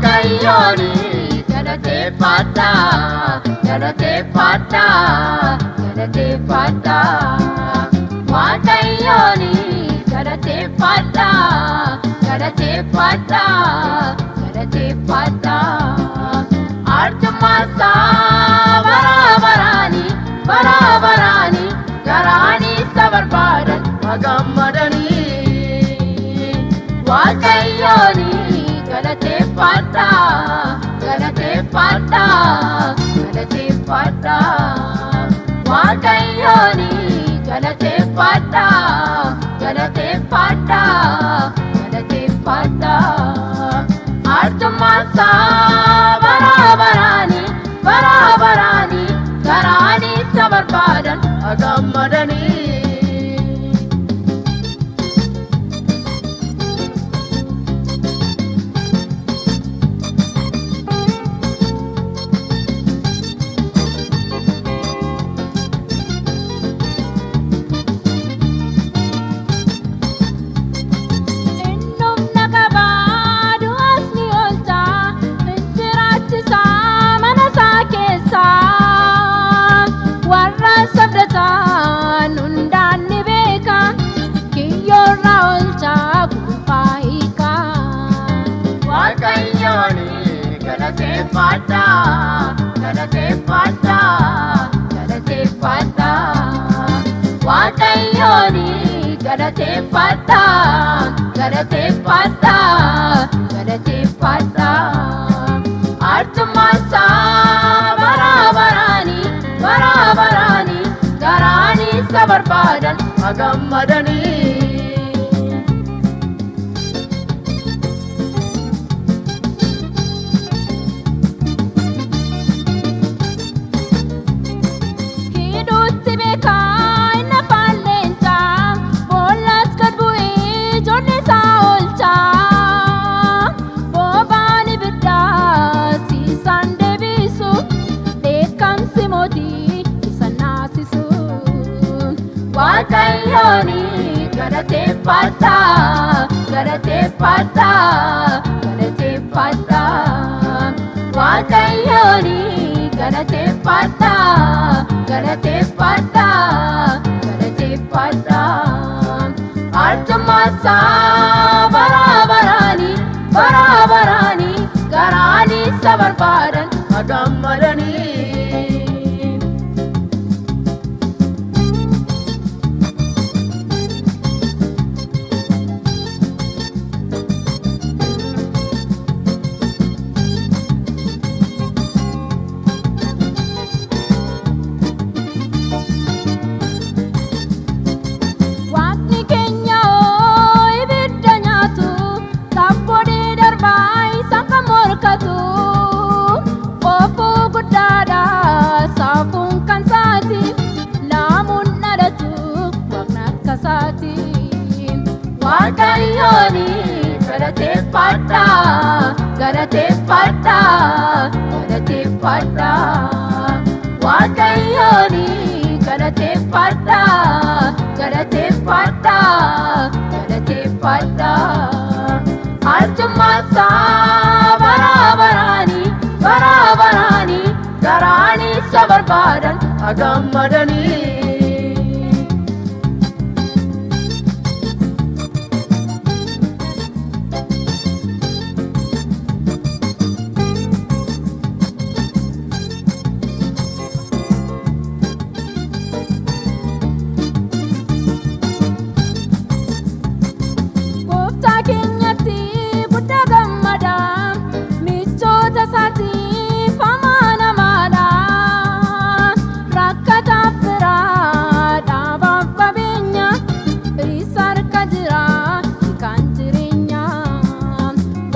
Waaqayyooni galateeffadha galateeffadha galateeffadha Waaqayyooni galateeffadha galateeffadha galateeffadha Arjumasa barabarani barabarani garani sabarbadan magammadani Waaqayyooni galateeffadha galateeffadha galateeffadha Waaqayyooni galateeffadha galateeffadha galateeffadha Arjumasa barabarani barabarani garani sabarbadan magammadani Galateeffadha galateeffadha galateeffadha Waaqayyooni galateeffadha galateeffadha galateeffadha Arjumasa barabarani barabarani garani sabarbadan magammadani Waaqayyooni galateeffadha galateeffadha galateeffadha Waaqayyooni galateeffadha galateeffadha galateeffadha Arjumasa barabarani barabarani garani sabarbadan magammadani Waaqayyooni galateeffadha galateeffadha galateeffadha Waaqayyooni galateeffadha galateeffadha galateeffadha Arjumasa barabarani barabarani garani sabarbadan magammadani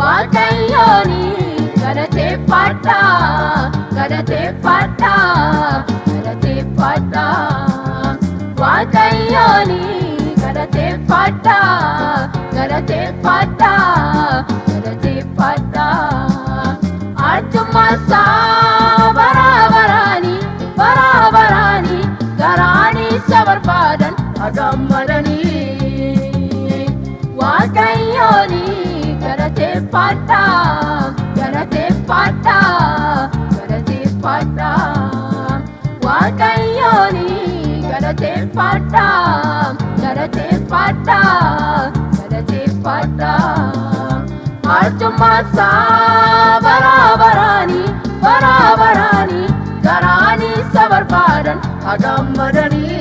Waaqayyooni galateeffadha galateeffadha galateeffadha Waaqayyooni galateeffadha galateeffadha galateeffadha Arjumasa barabarani barabarani garani sabarbadan magammadani Waaqayyooni galateeffadha galateeffadha galateeffadha waaqayyooni galateeffadha galateeffadha galateeffadha arjummaasa baraabaraani baraabaraani garaani isa barbaadan agammadanii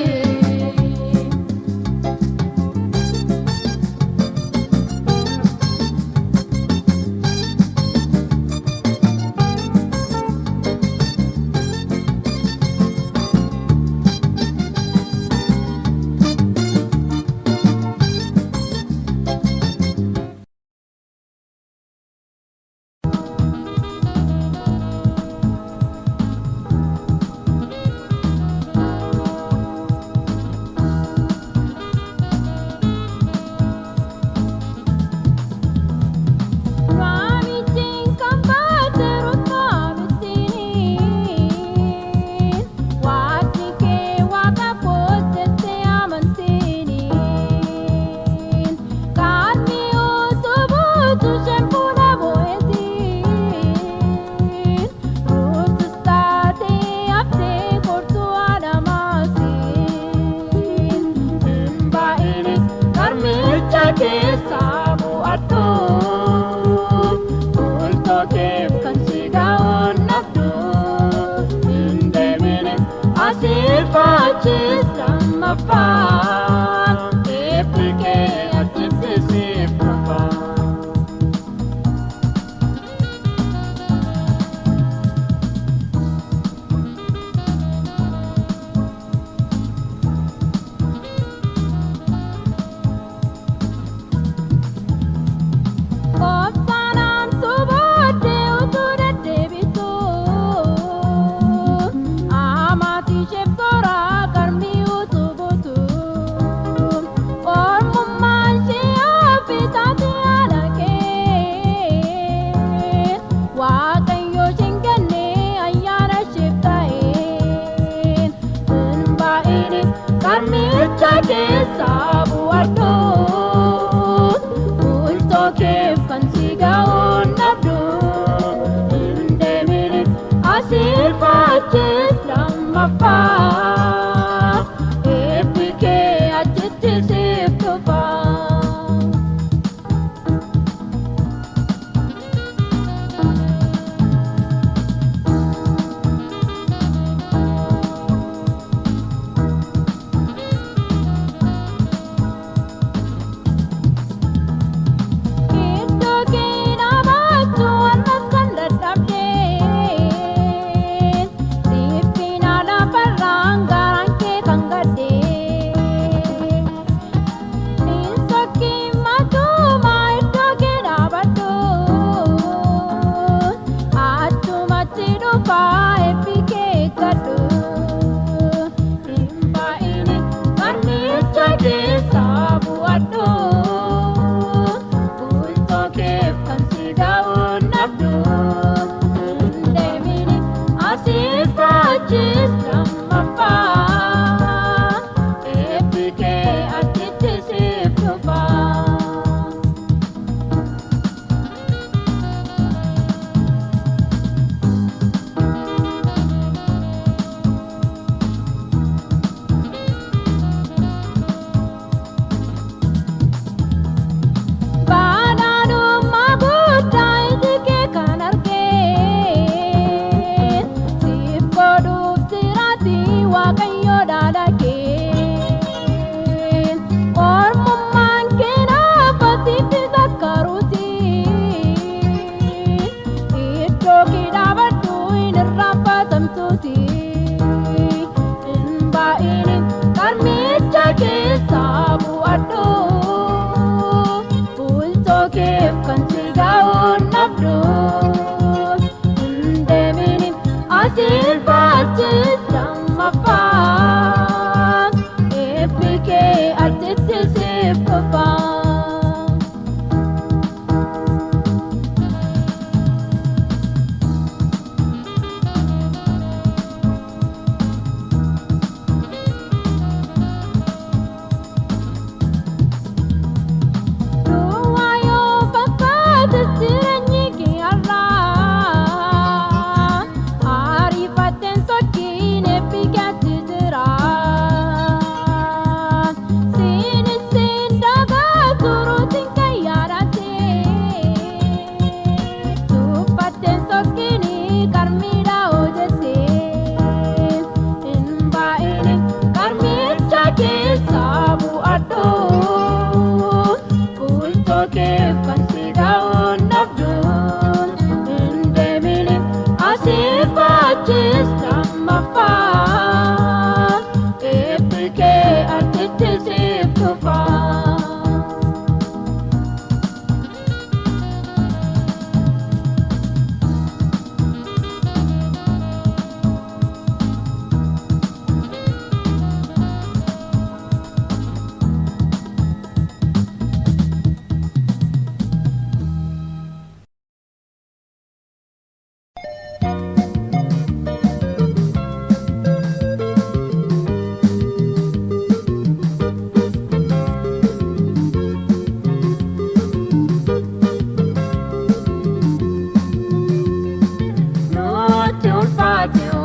ulfaateo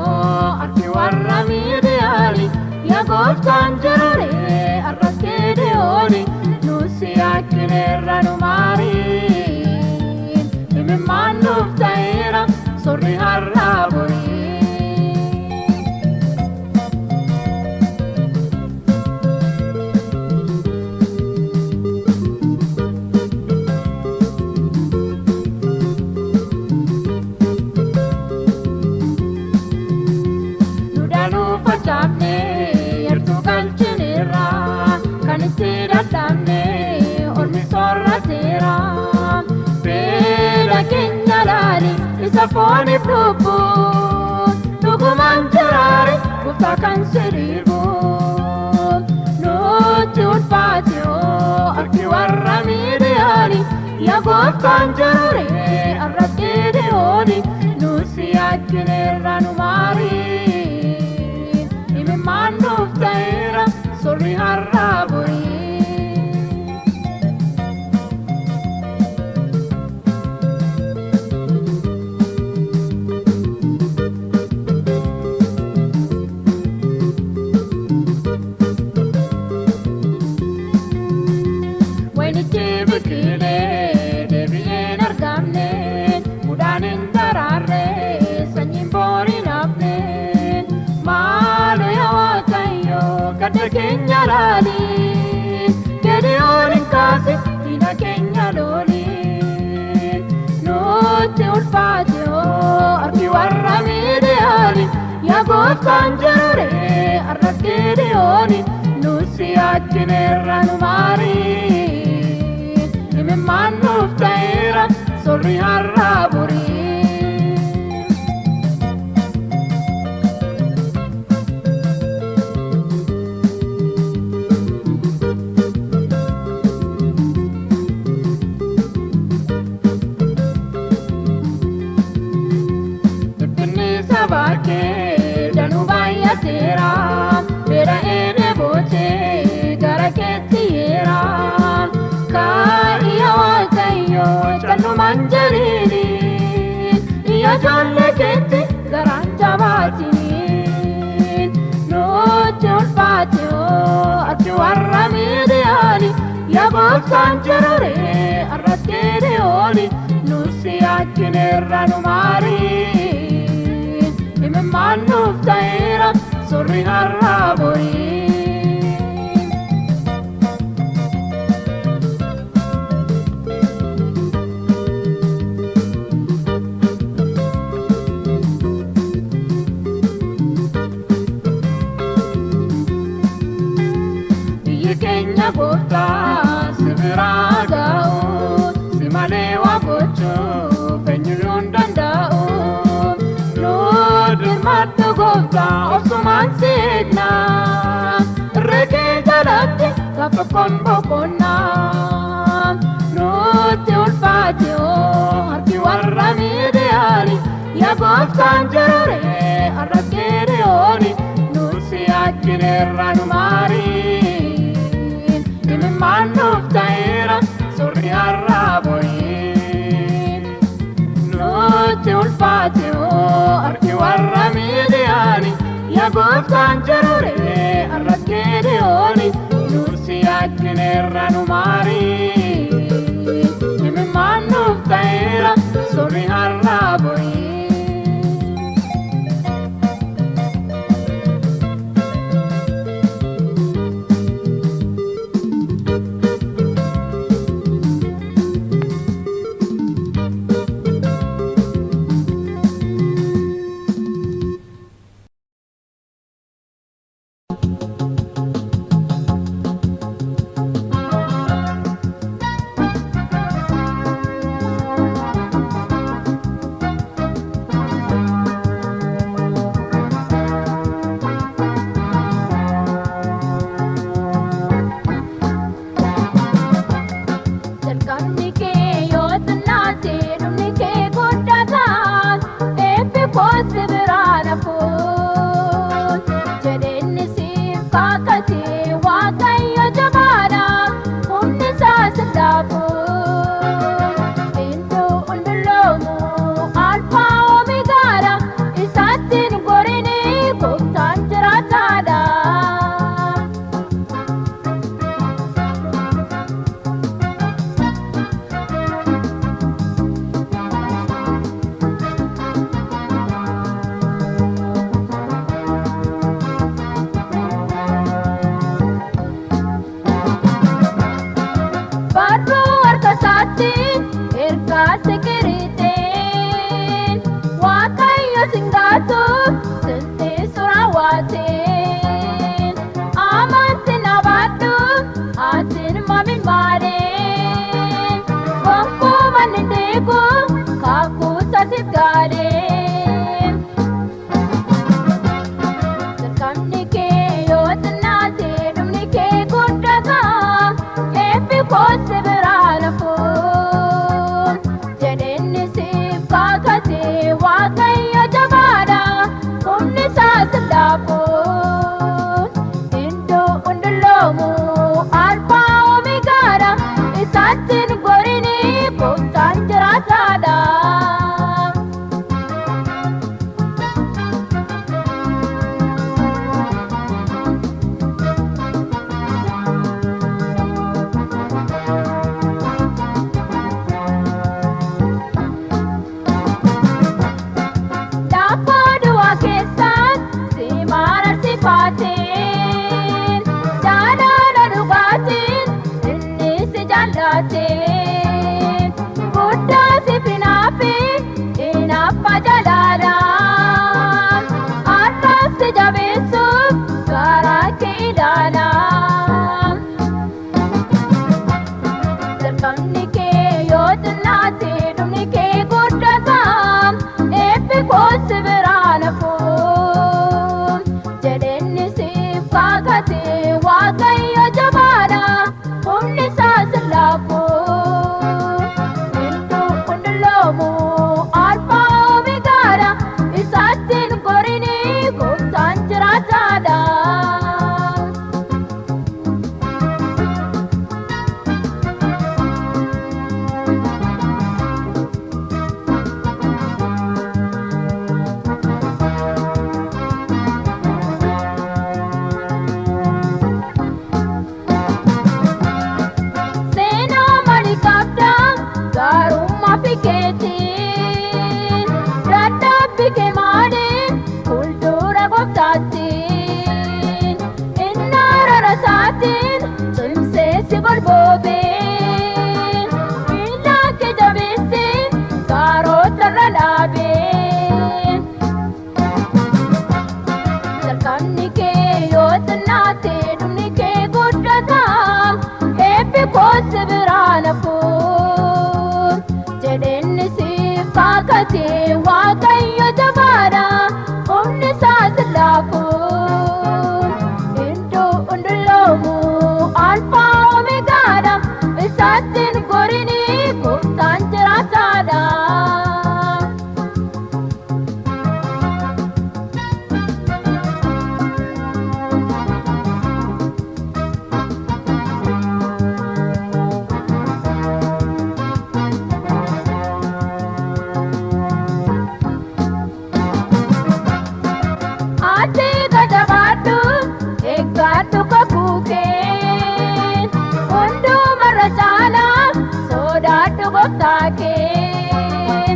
arki warra miidiyaani yaa gooftaan jirure arras keediyooni nusi akkineerra nu maariin imimmaan nuuf ta'eera sorri har'aa borii. Safoni plupu, tuguman jirari, kutakan siribu. Nuti ulfatio, arki warra midiani, ya kufkan jirari, arras kidioni, nusi akkineerra nu maariin, imimmaan nuuf ta'eera sorri har'aa borii. Kenya lali, Gideon kasi ina Kenya loli. Nuti ulfatio arki warra midiani, ya gooftaan jirure arras Gideoni, nusi akkineerra nu maariin, imimmaan nuuf ta'eera sorri har'aa borii. Manjarini, iya jolle keti garanja batini. Nuti ulfatio arki warra midiani, ya gooftaan jirure arras kidiyooni, nusi akkineerra nu maariin, imimmaan nuuf ta'eera sorri har'aa borii. Gota sibiragao simale wagocho penyulun dandao lodin matu gota osuman signa reke jalati kapakon bokona nuti ulfatio arki warra midiani ya gooftaan jirure arras kidiyooni nusi akkineerra nu maariin, imimmaan nuuf ta'eera sorri har'aa borii. Nuti ulfatio arki warra midiani, ya gooftaan jirure arras kidiyooni, nusi akkineerra nu maariin, imimmaan nuuf ta'eera sorri har'aa borii. Isa kooti biraan hafuun jedheenni siif kaakate waaqayyo jabaadha humni isaa sillaafuun hunduu hunduloomu alfaa omeegaadha isaattiin gorinii gooftaan jiraataadha. Pikeetiin dadhabbii kee maaliin fuuldura gooftaatiin inni arara isaatiin cimsee si golboobeen miila kee jabeessee gaarota irra dhaabeen jalqabni kee yoo xinnaate dhumni kee guddata eebbi kooti biraan hafuun jedheenni siif kaakate waaqayyo jabaadha humni isaa sillaafuun hunduu hunduloomu alfaa omeegaadha isaattiin gorinii gooftaan jiraataadha. Eeggadhu kakuu kee hundumarra caalaa sodaadhu gooftaa kee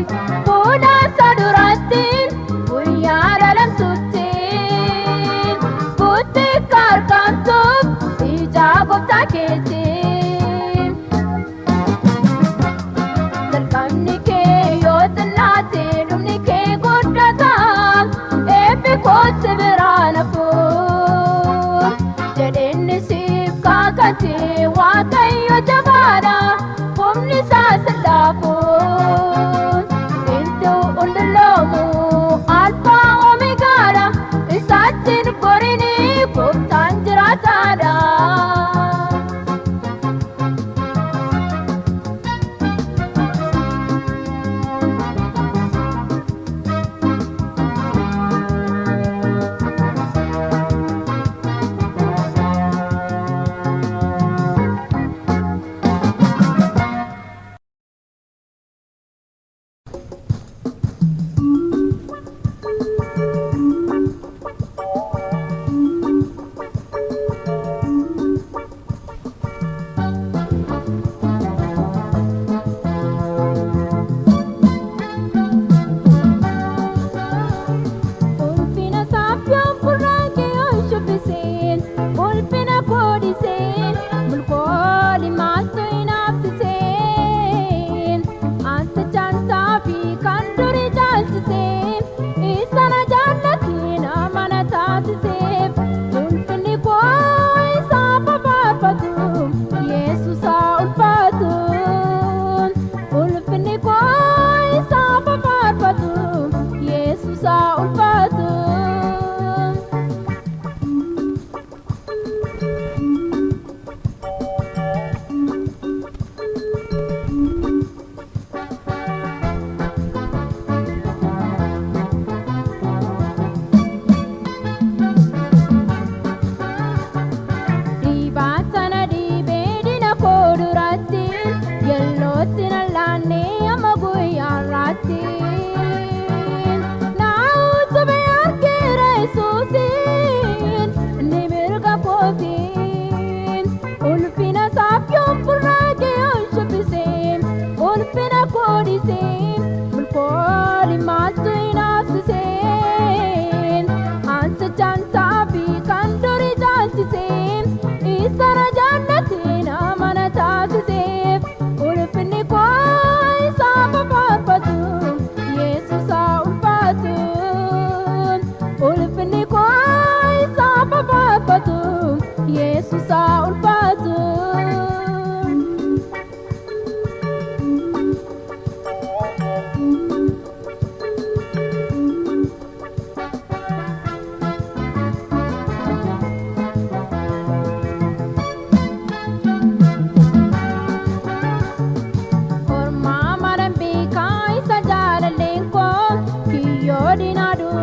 fuula isaa durattiin guyyaa dhalamsuttiin guutii akka argamtuuf ijaa gooftaa keetiin jalqabni kee yoo xinnaate dhumni kee guddata eebbi kooti biraan hafuun jedheenni siif kaakate waaqayyo jabaadha humni isaa sillaafuun hunduu hunduloomu alfaa omeegaadha isaattiin gorinii gooftaan jiraataadha.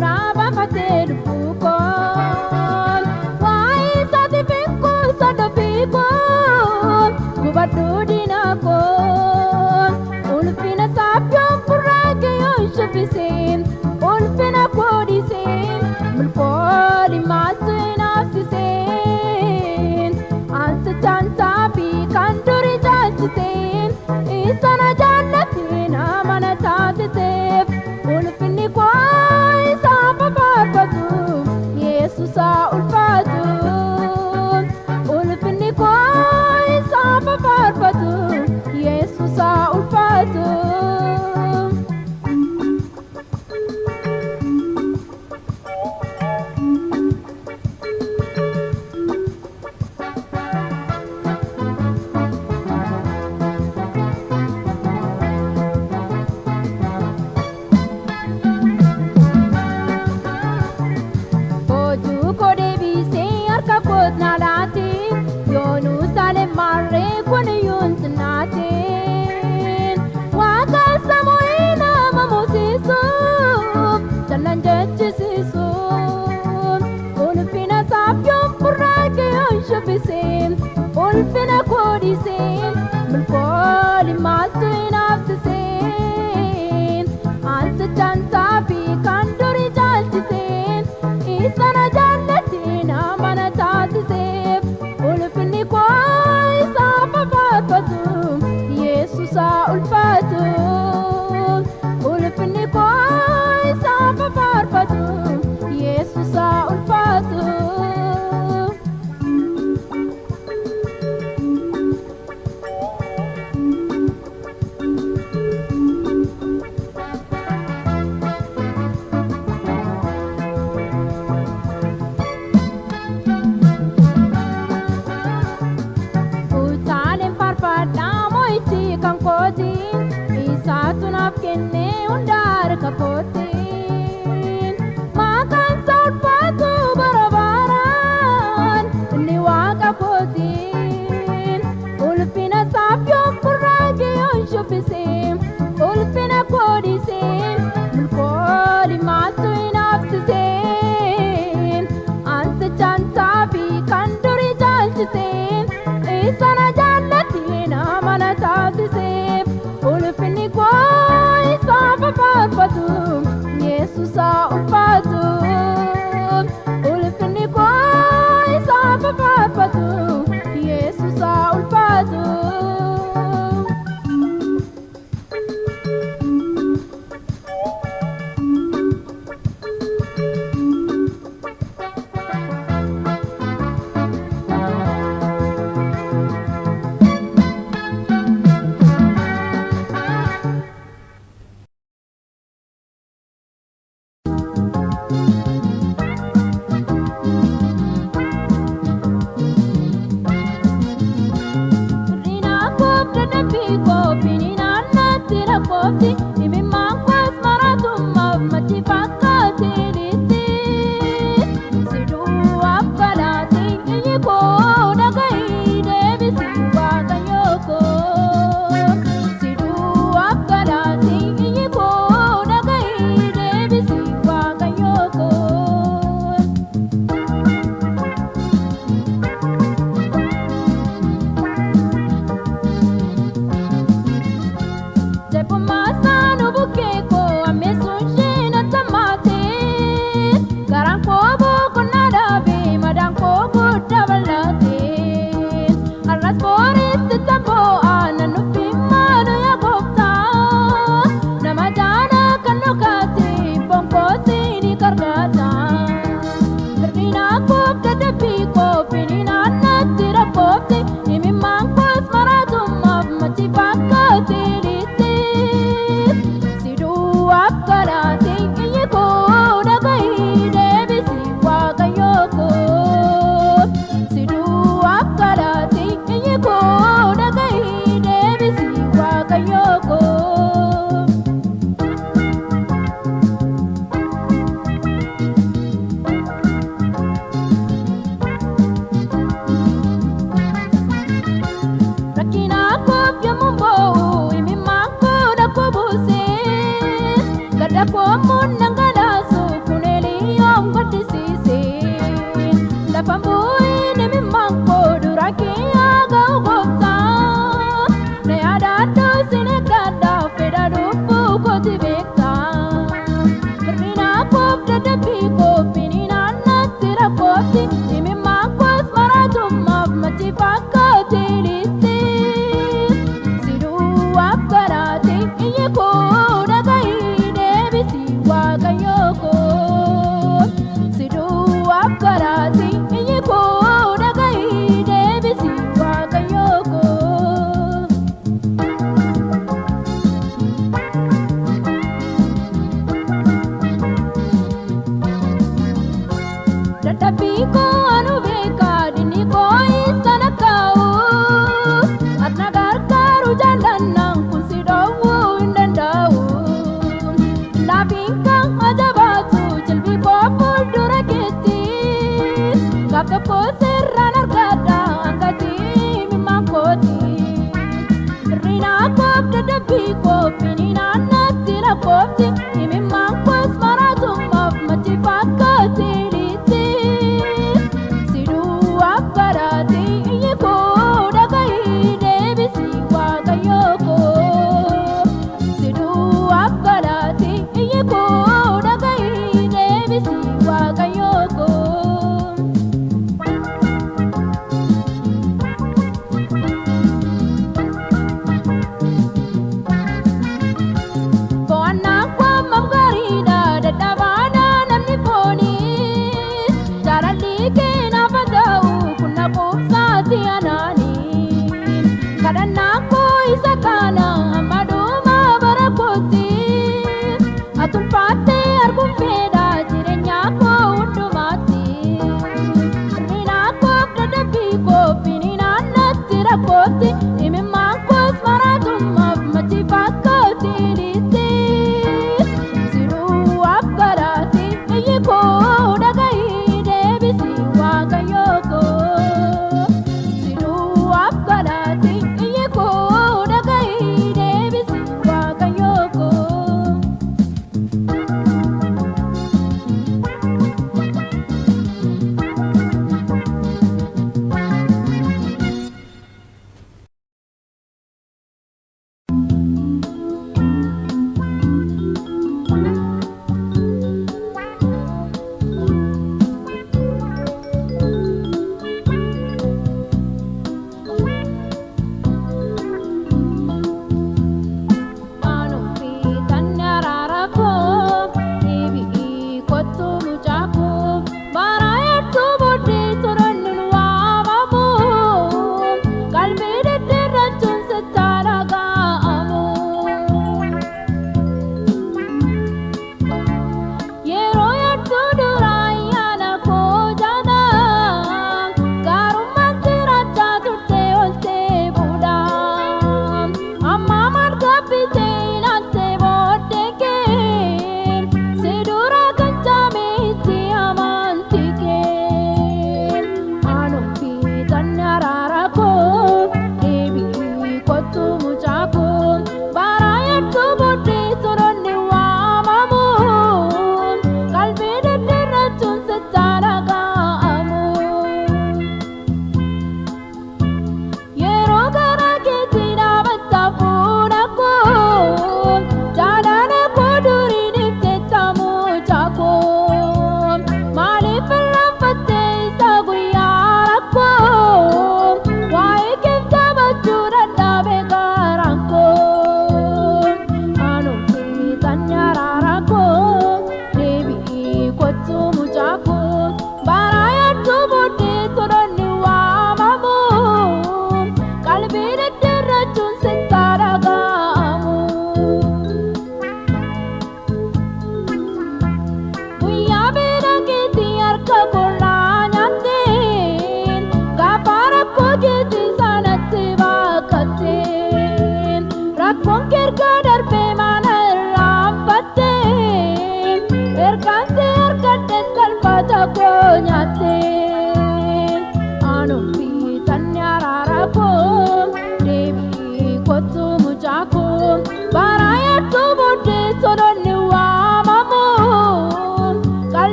duraba fatel bukon wai sati fikku sada fikon kubadu dinako ulfina sapyo kurage yo shabisin ulfina kodisin mulkodi masina sisin ansa chanta bi kanduri jachisin isana jannatin amana tatisif ulfini kwai sapa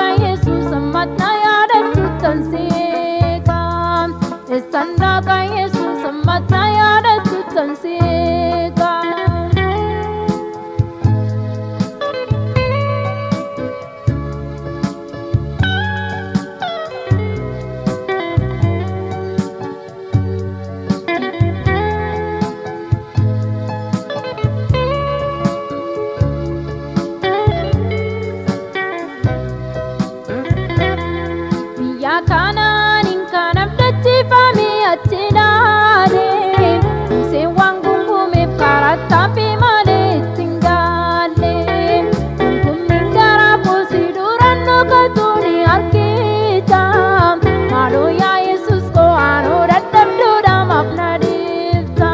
ka Yesus amat na yaadatuuttan seeqa. Eessannaa ka Yesus amat na yaadatuuttan seeqa. Kanaanin kan abdachiifame achi dhaabee Museen waan gungumeef karattaafi malee ittiin galle. Gungumiin garaa koosii duraan dhokatu ni argita. Maaloo yaa Yesus koo aanoo dadhabdoodha maaf na dhiifta.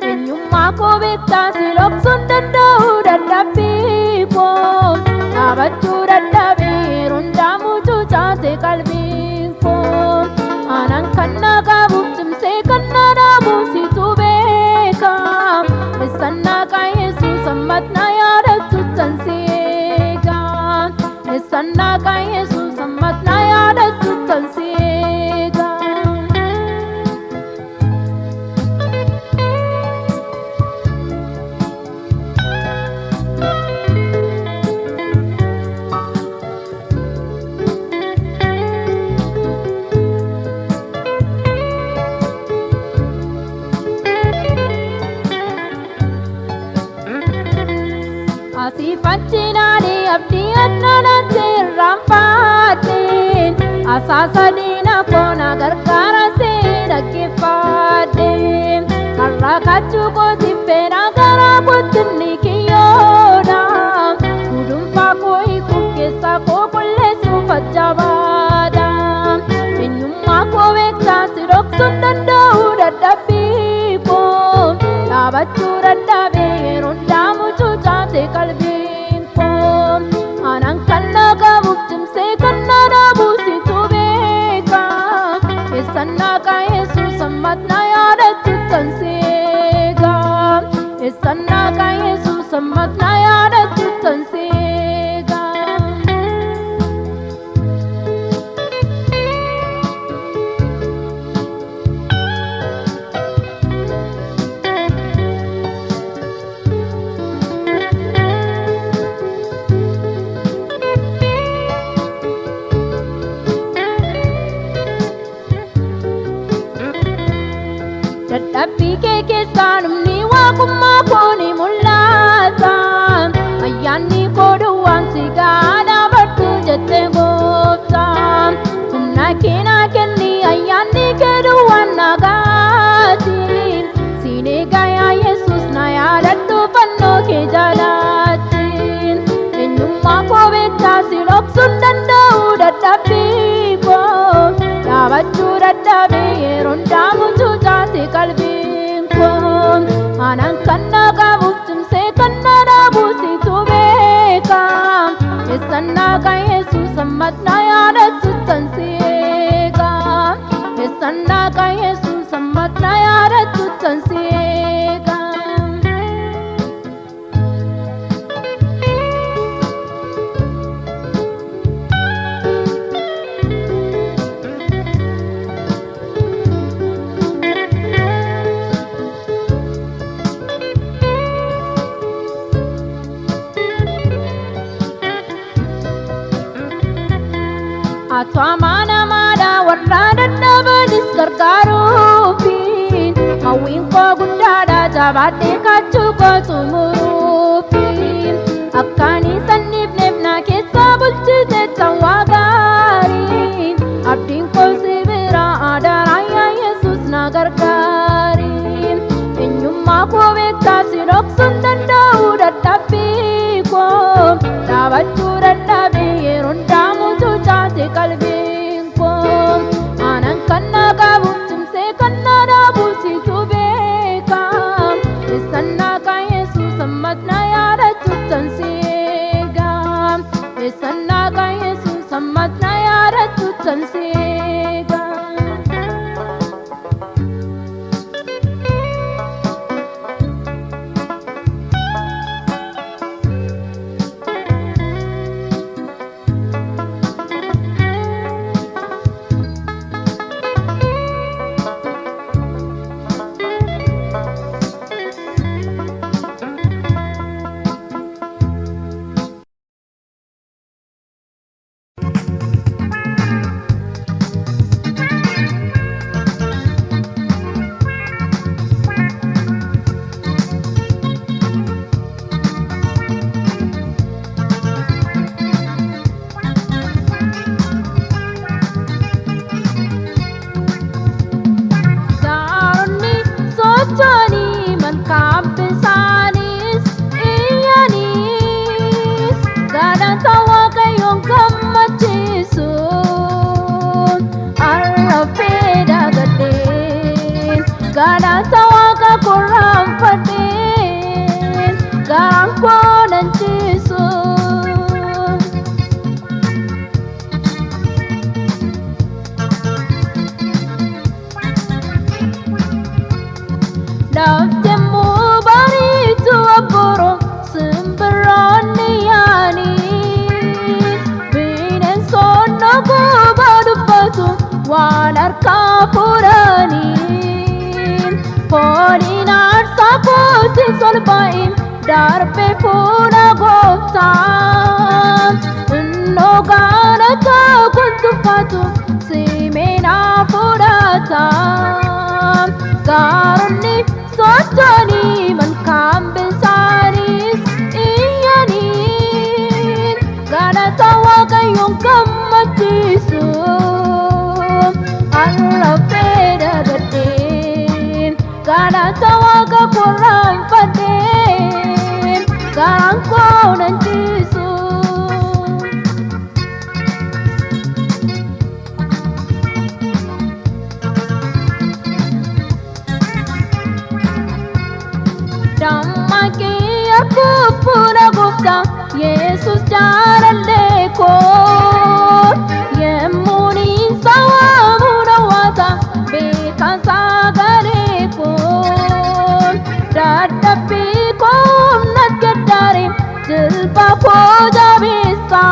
Eenyummaa koo beektaa si dhoksuun danda'u dadhabbii koo. Dhaabachuu dadhabee yeroo hundaa mucucaate qalbii. Anan kanna qabuuf cimsee kanna dhaabuuf situ beeka. Eessannaa ka Yesus ammat na yaadatuuttan seeqa. Eessannaa ka Yesus ammat na yaadatuuttan seeqa. Asifachinaani abdii annanatti irraanfadheen. Asaasa diina koona gargaara see dhaggeeffadheen. Karraa kachuu kootiif fedhaa garaa kottinni kiyyoodha. Gudunfaa koo hiikuuf keessaa koo qulleessuuf ajjabaadha. Eenyummaa koo beektaa si dhoksuun danda'u dadhabbii koo. Dhaabachuu dadhabee yeroo hundaa mucucaate qalbiin koo. Anan kanna qabuuf cimsee kanna dhaabuuf situ beeka. Eessannaa ka Yesus ammat na yaadatuuttan seeqa. Eessannaa ka Yesus ammat na yaadatuuttan seeqa. Dadhabbii kee keessaa dhumni waaqummaa koo ni mul'ata. Ayyaanni koo duwwaan si gahaa dhaabadhu jettee gooftaa. Humna kee naa kenni ayyaanni kee duwwaan na gaati. Siin eegaa yaa Yesus na yaadadhu fannoo kee jalaatti. Eenyummaa koo beektaa si dhoksuun danda'u dadhabbii koo. Dhaabachuu dadhabee yeroo hundaa mucucaate qalbiin koo. Anan kanna qabuuf cimsee kanna dhaabuuf situ beeka. Eessannaa ka Yesus ammat na yaadatuuttan seeqa. Eessannaa ka Yesus ammat na yaadatuuttan seeqa. Atu amaanamaadha warra dadhabanis gargaaruufi. Hawwiin koo guddaadha jabaadhee kaachuu koo xumuruufi. Akkaan isan dhiifneef na keessa bulchite tawwaa gaarii. Abdiin koo si bira adaraa yaa Yesus na gargaari. Eenyummaa koo beektaa si dhoksuun danda'u dadhabbii koo. Dhaabachuu dadhabee yeroo hundaa mucucaate qalbiin koo. Anan kanna qabuuf cimsee kanna dhaabuuf situ beeka. Eessannaa ka Yesus ammat na yaadatuuttan seeqa. Eessannaa ka Yesus ammat na yaadatuuttan seeqa. waan harkaa furaniin fooliin aarsaa kootiin solba'in darbee fuula gooftaa innoo gaalataa kun tuffatu simeenaa fudhata gaaronni sochoonii malkaan bisaanis iyyaniin galata waaqayyoon gammachiisu allafee dagadheen galata waaqa kurraanfadheen garaan koo nan ciisu. Dammaqii arguuf fuula gooftaa Yesuus jaalallee koo yemmuun isa waamuun hawwaata beekan sagalee koo dadhabbii koo humna gaddaare jilba koo jabeessa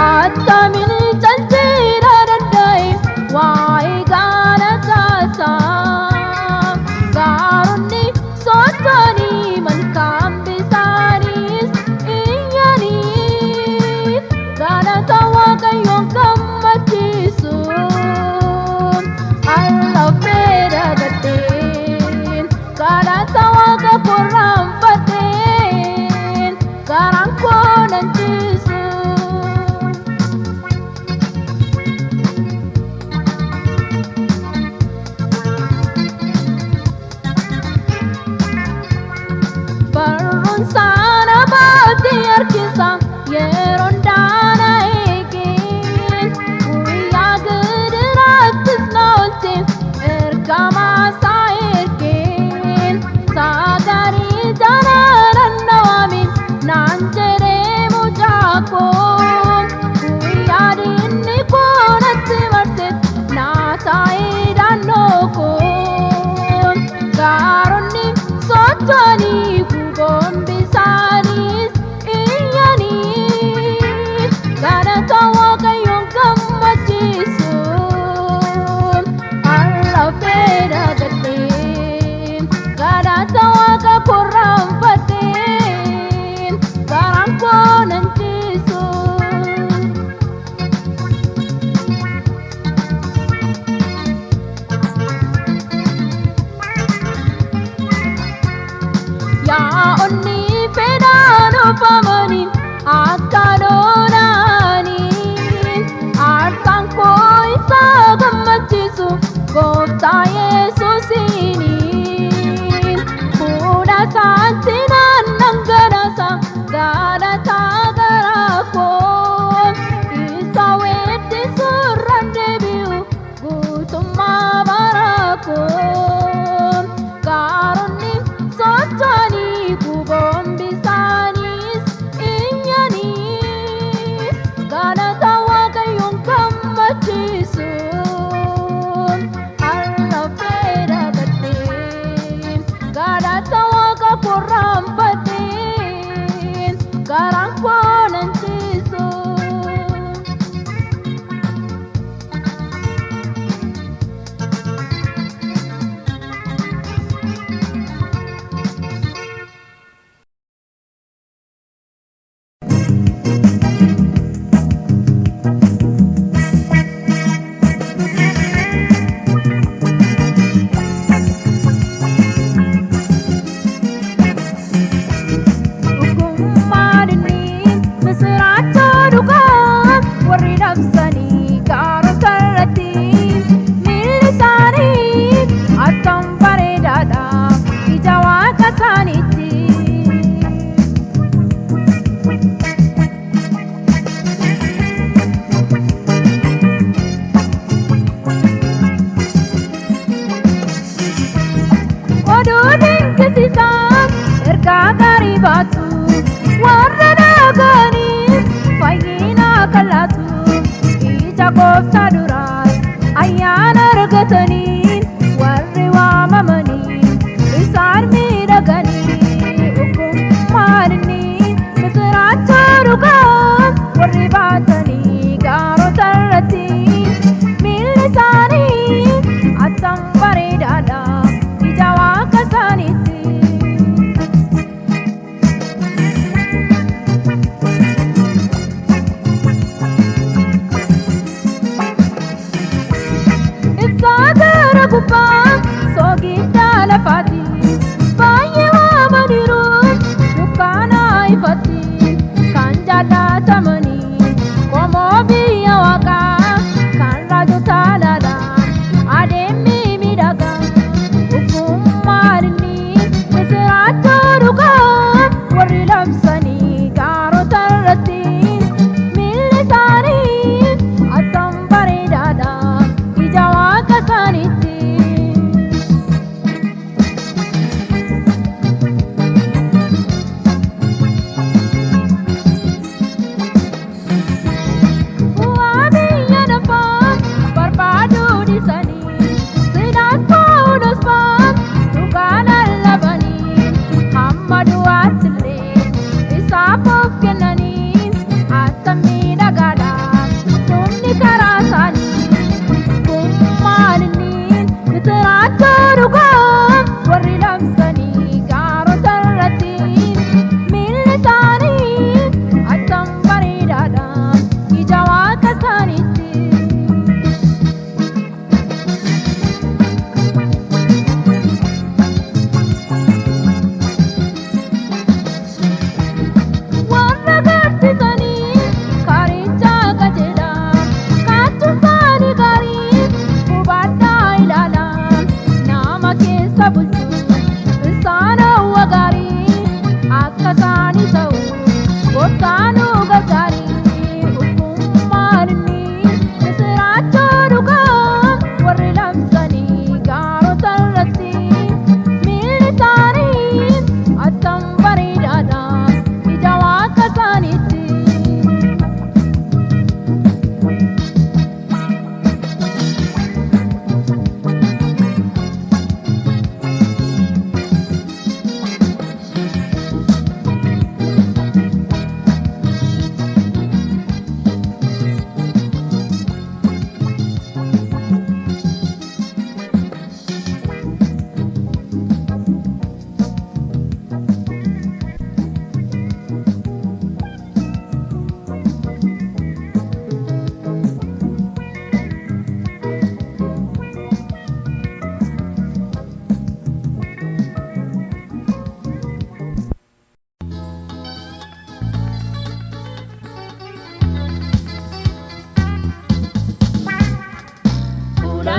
attamiin caljiidha danda'e waa'ee galataasaa gaaronni sochoonii malkaan bisaanis iyyanii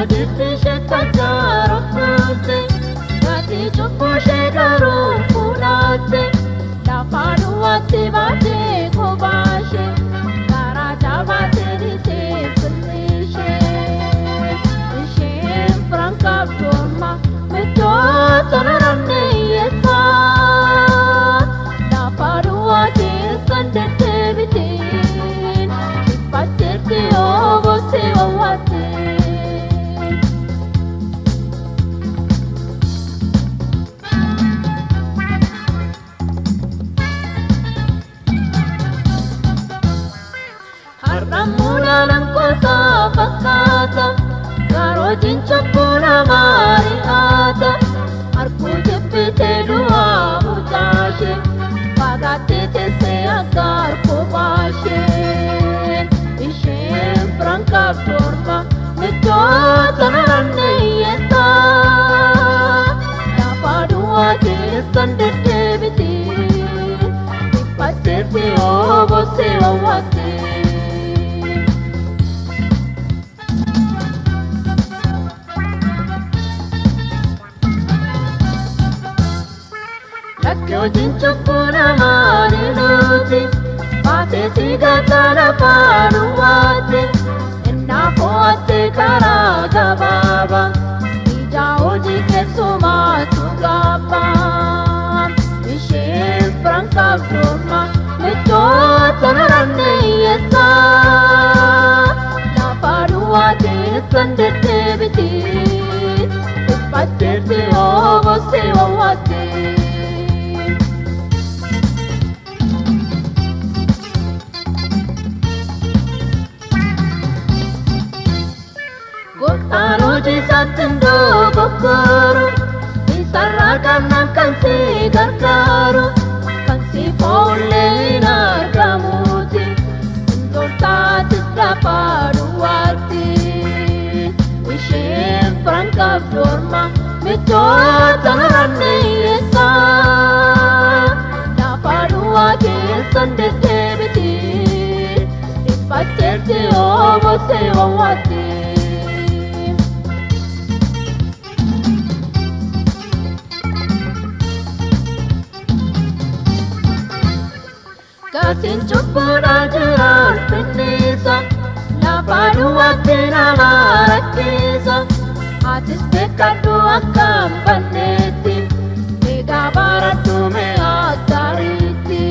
Aditti shekkacharotte Gati chukku shekaru kulatte Lafa duwatti baate kubashe Gara jabate dite kullishe Ishen frankab turma Mito tanaranne yesa Lafa duwatti sandete bitin Ipatirti obote owate Ramulan kosa fakata Karo jinchakuna mariata Arku jepite dua mujashe Pagate te se agar kubashe Ishen franka turma Nito tanaranne yesa Napadua te sandete biti Ipate te obo se owate Lakyo jinchukuna marinuti Pate sigatana paruwate Enna poate karaga baba Ija uji kesuma tugapa Ishen franka turma Mito tanaranne yesa Na paruwate sandete biti Ipatete ovo se ovate Taruji satindo kokoro Isarra kannan kansi gargaru Kansi folle inargamuti Indortatis rapaduwati Ishen franka dorma Mito tanaranne yesa Napaduwati sandete biti Ipatete ovo se owati Kasin chukura jiran pinisa Lafa duwatti nama rakkisa Atis beekadhu akkam banneetti Egaa baradhu mee akkariitti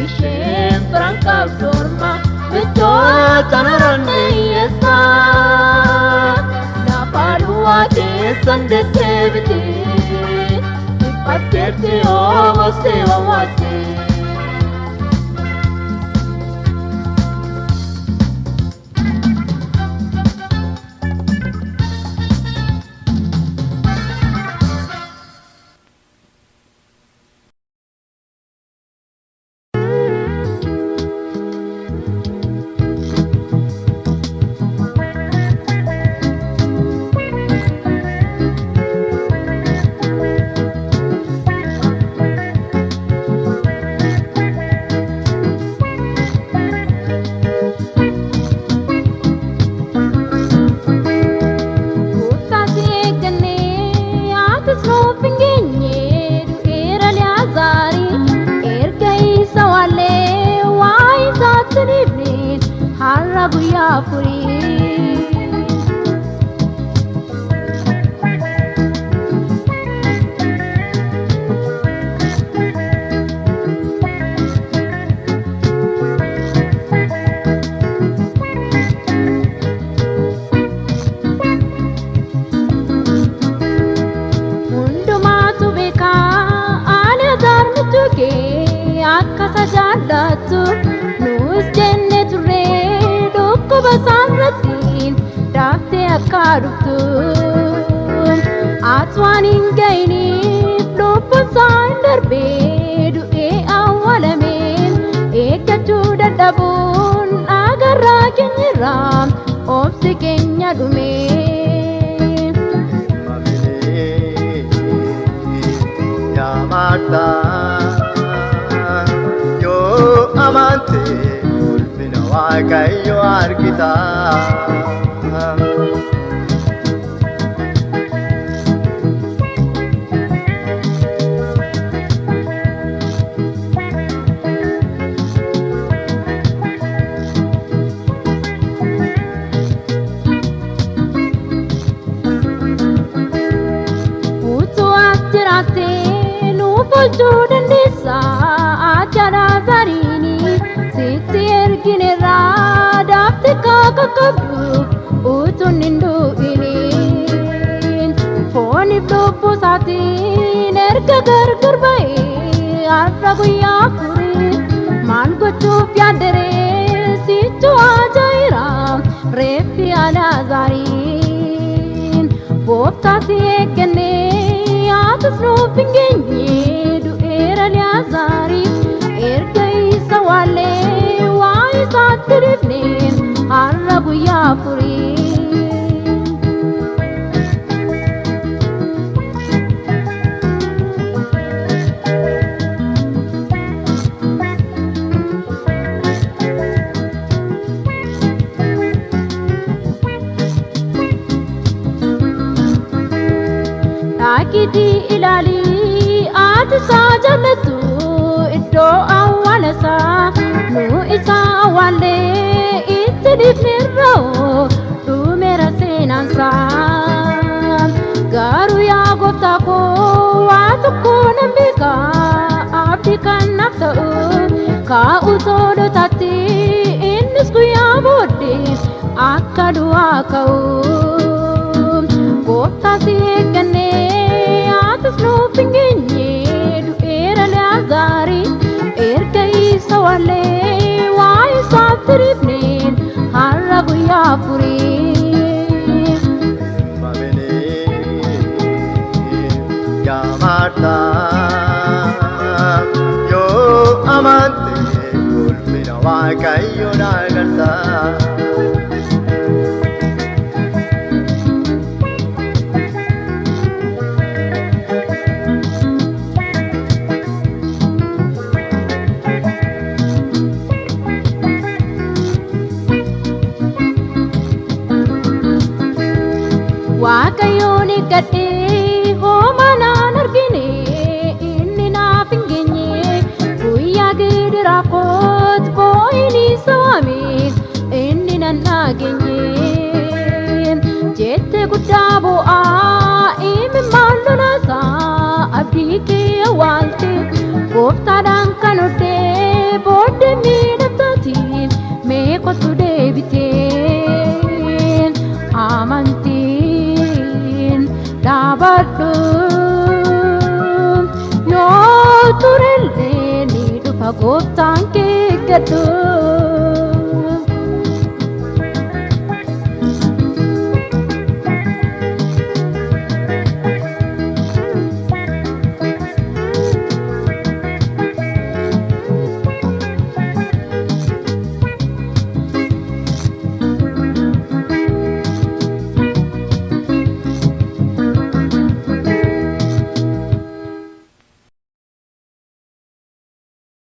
Isheen frankaaf dorma Mito tanaranne yesa Lafa duwatti sandete biti Ipatteetti ovo se owate Guyyaa furii hundumaatu beekaa ani azaarmitu kee akka sajaadhattu nuus jenne turree dhukkuba saarratiin daaftee akka dhuftu ati waan hin ga'iniif lubbuun isaa hin darbee du'ee awwaalameen eeggachuu dadhabuun agarraa keenyarraa obsi keenya dhumee. Yaamata yoo amante ulfina waaqayyo argita kakabdu utun hindu'inin foonif lubbu isaatiin erga gargar ba'ee har'a guyyaa afurii maal gochuuf yaaddaree situ ajaa'ira reeffi Alaazariin gooftaa si eeggannee atis nuuf hin geenye du'eera Alaazariin erga isa waallee waa isaatti dhibneen har'a guyyaa afurii. Akiti ilali ati sajalatu iddo awwalasa nu isa awwalle itti dhibnirra dhumera seenansa garuu yaa gooftaa koo waa tokko nan beeka abdii kan naaf ta'u kaa'u soodotatti innis guyyaa booddee akka du'aa ka'u gooftaa si eeggannee atis nuuf hin geenye du'eera Alaazariin erga isa waallee waa isaatti dhibneen har'a guyyaa afurii. Yaa Maartaa yoo amante ulfina Waaqayyoon agarta. Waaqayyoon eeggadhee homaa naan argine inni naaf hin geenye guyyaa gidiraa kooti boo'ini isa waame inni nan dhageenye jette guddaa boo'aa imimmaan lolaasaa abdii kee awwaalte gooftaadhaan kan oddee booddee miidhamtaatiin mee kottu deebiteen amantiin dhaabadhu yoo turellee ni dhufa gooftaan kee eeggadhu.